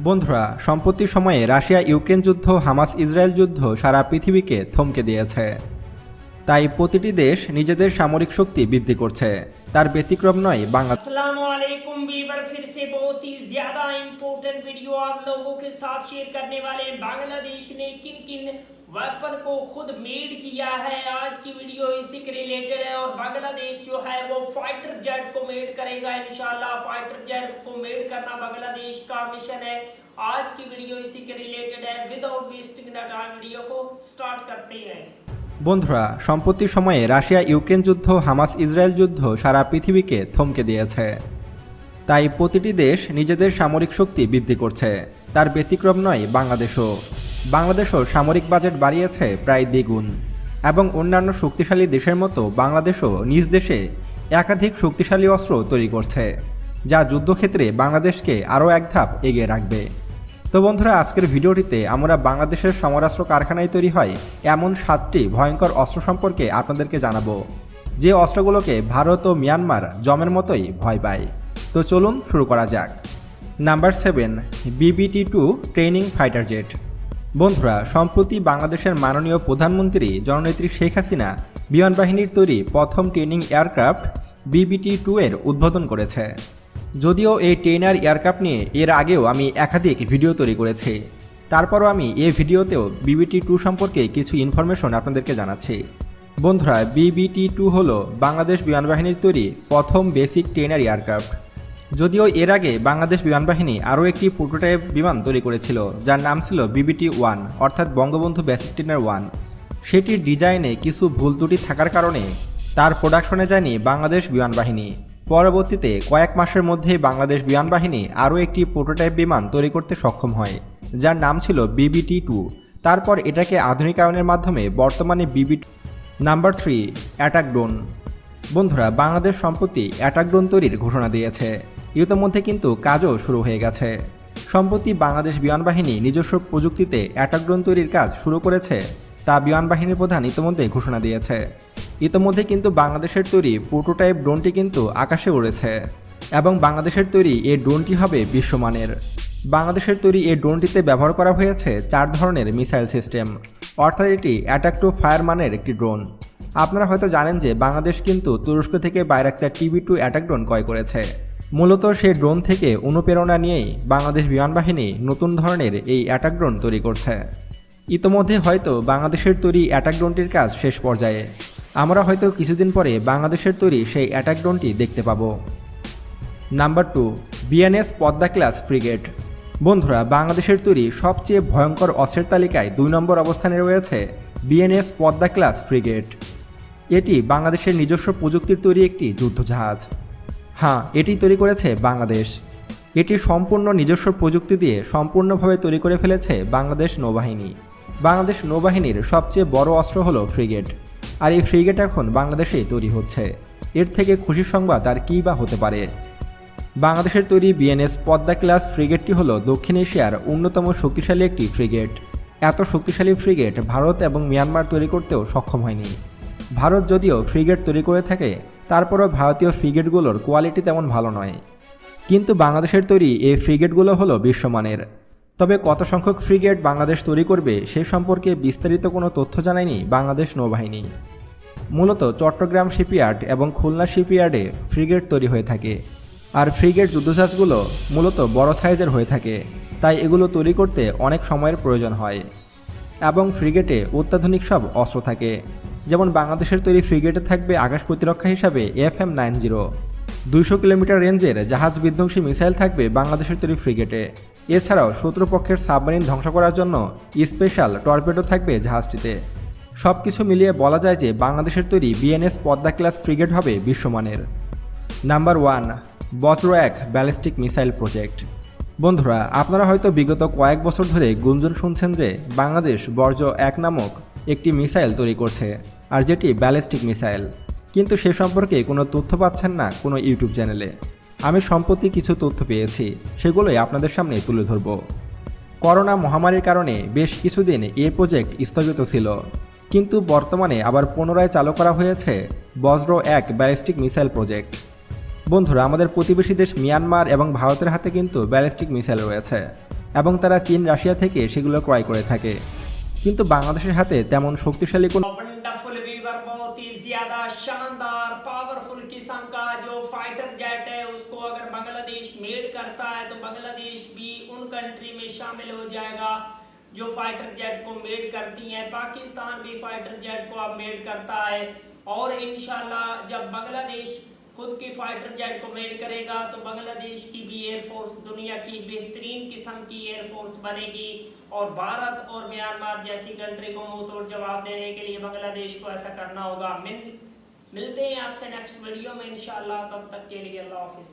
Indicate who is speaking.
Speaker 1: বন্ধুরা, সম্প্রতি সময়ে রাশিয়া ইউক্রেন যুদ্ধ, হামাস ইসরায়েল যুদ্ধ সারা পৃথিবীকে থমকে দিয়েছে। তাই প্রতিটি দেশ নিজেদের সামরিক শক্তি বৃদ্ধি করছে। তার ব্যতিক্রম নয় বাংলাদেশ।
Speaker 2: अस्सलाम वालेकुम वीवर, फिर से बहुत ही ज्यादा इम्पोर्टेंट वीडियो आप लोगों के साथ शेयर करने वाले हैं। बांग्लादेश ने किन किन वेपन को खुद मेड किया है, आज की वीडियो इसी के रिलेटेड है। और बांग्लादेश जो है वो फाइटर जेट को मेड करेगा इंशाल्लाह। फाइटर जेट को मेड करना बांग्लादेश का मिशन है। आज की वीडियो इसी के रिलेटेड है। Without wasting the time video को स्टार्ट करते हैं।
Speaker 1: বন্ধুরা, সম্প্রতি সময়ে রাশিয়া ইউক্রেন যুদ্ধ, হামাস ইসরায়েল যুদ্ধ সারা পৃথিবীকে থমকে দিয়েছে। তাই প্রতিটি দেশ নিজেদের সামরিক শক্তি বৃদ্ধি করছে। তার ব্যতিক্রম নয় বাংলাদেশও সামরিক বাজেট বাড়িয়েছে প্রায় দ্বিগুণ। এবং অন্যান্য শক্তিশালী দেশের মতো বাংলাদেশও নিজ দেশে একাধিক শক্তিশালী অস্ত্র তৈরি করছে, যা যুদ্ধক্ষেত্রে বাংলাদেশকে আরও এক ধাপ এগিয়ে রাখবে। তো বন্ধুরা, আজকের ভিডিওটিতে আমরা বাংলাদেশের সমরাস্ত্র কারখানায় তৈরি হয় এমন 7টি ভয়ঙ্কর অস্ত্র সম্পর্কে আপনাদেরকে জানাবো, যে অস্ত্রগুলোকে ভারত ও মিয়ানমার জমের মতোই ভয় পায়। তো চলুন শুরু করা যাক। Number 7, BBT-2 training fighter jet. বন্ধুরা, সম্প্রতি বাংলাদেশের মাননীয় প্রধানমন্ত্রী জননেত্রী শেখ হাসিনা বিমান বাহিনীর তৈরি প্রথম ট্রেনিং এয়ারক্রাফট BBT-2 এর উদ্বোধন করেছে। যদিও এই ট্রেনার এয়ারক্রাফট নিয়ে এর আগেও আমি একাধিক ভিডিও তৈরি করেছি, তারপরও আমি এই ভিডিওতেও BBT-2 সম্পর্কে কিছু ইনফরমেশন আপনাদেরকে জানাচ্ছি। বন্ধুরা, BBT-2 হলো বাংলাদেশ বিমান বাহিনীর তৈরি প্রথম বেসিক ট্রেনার এয়ারক্রাফট। যদিও এর আগে বাংলাদেশ বিমান বাহিনী আরও একটি প্রোটোটাইপ বিমান তৈরি করেছিল, যার নাম ছিল BBT-1 অর্থাৎ বঙ্গবন্ধু বেসিক ট্রেনার 1। সেটির ডিজাইনে কিছু ভুল ত্রুটি থাকার কারণে তার প্রোডাকশনে যায়নি বাংলাদেশ বিমান বাহিনী। পরবর্তীতে কয়েক মাসের মধ্যেই বাংলাদেশ বিমান বাহিনী আরও একটি প্রোটোটাইপ বিমান তৈরি করতে সক্ষম হয়, যার নাম ছিল BBT-2। তারপর এটাকে আধুনিকায়নের মাধ্যমে বর্তমানে BBT। Number 3, attack drone. বন্ধুরা, বাংলাদেশ সম্প্রতি অ্যাটাক ড্রোন তৈরির ঘোষণা দিয়েছে। ইতিমধ্যে কিন্তু কাজও শুরু হয়ে গেছে। সম্প্রতি বাংলাদেশ বিমান বাহিনী নিজস্ব প্রযুক্তিতে অ্যাটাক ড্রোন তৈরির কাজ শুরু করেছে, তা বিমান বাহিনীর প্রধান ইতিমধ্যে ঘোষণা দিয়েছে। ইতিমধ্যে কিন্তু বাংলাদেশের তৈরি প্রোটোটাইপ ড্রোনটি কিন্তু আকাশে উড়েছে এবং বাংলাদেশের তৈরি এই ড্রোনটি হবে বিশ্বমানের। বাংলাদেশের তৈরি এই ড্রোনটিতে ব্যবহার করা হয়েছে 4 ধরনের মিসাইল সিস্টেম, অর্থাৎ এটি অ্যাটাক টু ফায়ার মানের একটি ড্রোন। আপনারা হয়তো জানেন যে বাংলাদেশ কিন্তু তুরস্ক থেকে বাইরাক্তার TB2 অ্যাটাক ড্রোন ক্রয় করেছে। মূলত সেই ড্রোন থেকে অনুপ্রেরণা নিয়েই বাংলাদেশ বিমান বাহিনী নতুন ধরনের এই অ্যাটাক ড্রোন তৈরি করছে। ইতিমধ্যে হয়তো বাংলাদেশের তৈরি অ্যাটাক ড্রোনটির কাজ শেষ পর্যায়ে। আমরা হয়তো কিছুদিন পরে বাংলাদেশের তৈরি সেই অ্যাটাক ড্রোনটি দেখতে পাব। Number 2, BNS Padma class frigate. বন্ধুরা, বাংলাদেশের তৈরি সবচেয়ে ভয়ঙ্কর অস্ত্রের তালিকায় 2 নম্বর অবস্থানে রয়েছে BNS পদ্মা ক্লাস ফ্রিগেট। এটি বাংলাদেশের নিজস্ব প্রযুক্তির তৈরি একটি যুদ্ধজাহাজ। হ্যাঁ, এটি তৈরি করেছে বাংলাদেশ। এটি সম্পূর্ণ নিজস্ব প্রযুক্তি দিয়ে সম্পূর্ণভাবে তৈরি করে ফেলেছে বাংলাদেশ নৌবাহিনী। বাংলাদেশ নৌবাহিনীর সবচেয়ে বড় অস্ত্র হলো ফ্রিগেট, আর এই ফ্রিগেট এখন বাংলাদেশেই তৈরি হচ্ছে। এর থেকে খুশির সংবাদ আর কী বা হতে পারে। বাংলাদেশের তৈরি BNS পদ্মা ক্লাস ফ্রিগেটটি হলো দক্ষিণ এশিয়ার অন্যতম শক্তিশালী একটি ফ্রিগেট। এত শক্তিশালী ফ্রিগেট ভারত এবং মিয়ানমার তৈরি করতেও সক্ষম হয়নি। ভারত যদিও ফ্রিগেট তৈরি করে থাকে, তারপরও ভারতীয় ফ্রিগেটগুলোর কোয়ালিটি তেমন ভালো নয়। কিন্তু বাংলাদেশের তৈরি এই ফ্রিগেটগুলো হলো বিশ্বমানের। তবে কত সংখ্যক ফ্রিগেট বাংলাদেশ তৈরি করবে সে সম্পর্কে বিস্তারিত কোনো তথ্য জানায়নি বাংলাদেশ নৌবাহিনী। মূলত চট্টগ্রাম শিপইয়ার্ড এবং খুলনা শিপইয়ার্ডে ফ্রিগেট তৈরি হয়ে থাকে, আর ফ্রিগেট যুদ্ধজাহাজগুলো মূলত বড় সাইজের হয়ে থাকে, তাই এগুলো তৈরি করতে অনেক সময়ের প্রয়োজন হয়। এবং ফ্রিগেটে অত্যাধুনিক সব অস্ত্র থাকে, যেমন বাংলাদেশের তৈরি ফ্রিগেটে থাকবে আকাশ প্রতিরক্ষা হিসাবে FM-90, 200 কিলোমিটার রেঞ্জের জাহাজ বিধ্বংসী মিসাইল থাকবে বাংলাদেশের তৈরি ফ্রিগেটে। এছাড়াও শত্রুপক্ষের সাবমেরিন ধ্বংস করার জন্য স্পেশাল টর্পেডো থাকবে জাহাজটিতে। সব কিছু মিলিয়ে বলা যায় যে বাংলাদেশের তৈরি BNS পদ্মা ক্লাস ফ্রিগেট হবে বিশ্বমানের। Number 1, Vajra ballistic missile project. বন্ধুরা, আপনারা হয়তো বিগত কয়েক বছর ধরে গুঞ্জন শুনছেন যে বাংলাদেশ বজ্র-1 নামক একটি মিসাইল তৈরি করছে, আর যেটি ব্যালিস্টিক মিসাইল। কিন্তু সে সম্পর্কে কোনো তথ্য পাচ্ছেন না কোনো ইউটিউব চ্যানেলে। আমি সম্প্রতি কিছু তথ্য পেয়েছি, সেগুলোই আপনাদের সামনে তুলে ধরব। করোনা মহামারীর কারণে বেশ কিছুদিন এই প্রজেক্ট স্থগিত ছিল, কিন্তু বর্তমানে আবার পুনরায় চালু করা হয়েছে বজ্র-1 ব্যালিস্টিক মিসাইল প্রজেক্ট। বন্ধুরা, আমাদের প্রতিবেশী দেশ মিয়ানমার এবং ভারতের হাতে কিন্তু ব্যালিস্টিক মিসাইল রয়েছে, এবং তারা চীন রাশিয়া থেকে সেগুলো ক্রয় করে থাকে। কিন্তু বাংলাদেশের হাতে তেমন শক্তিশালী কোনো
Speaker 2: वंडरफुल वीवर, बहुत ही ज्यादा शानदार पावरफुल किस्म का जो फाइटर जेट है उसको अगर बांग्लादेश मेड करता है तो बांग्लादेश भी उन कंट्री में शामिल हो जाएगा जो फाइटर जेट को मेड करती हैं। पाकिस्तान भी फाइटर जेट को अब मेड करता है और इंशाल्लाह जब बांग्लादेश खुद की फाइटर जेट को मेड करेगा तो बांग्लादेश की भी एयरफोर्स दुनिया की बेहतरीन किस्म की एयरफोर्स बनेगी और भारत और म्यांमार जैसी कंट्री को मुंह तोड़ जवाब देने के लिए बांग्लादेश को ऐसा करना होगा। मिलते हैं आपसे नेक्स्ट वीडियो में इंशाल्लाह, तब तक के लिए अल्लाह हाफिज़।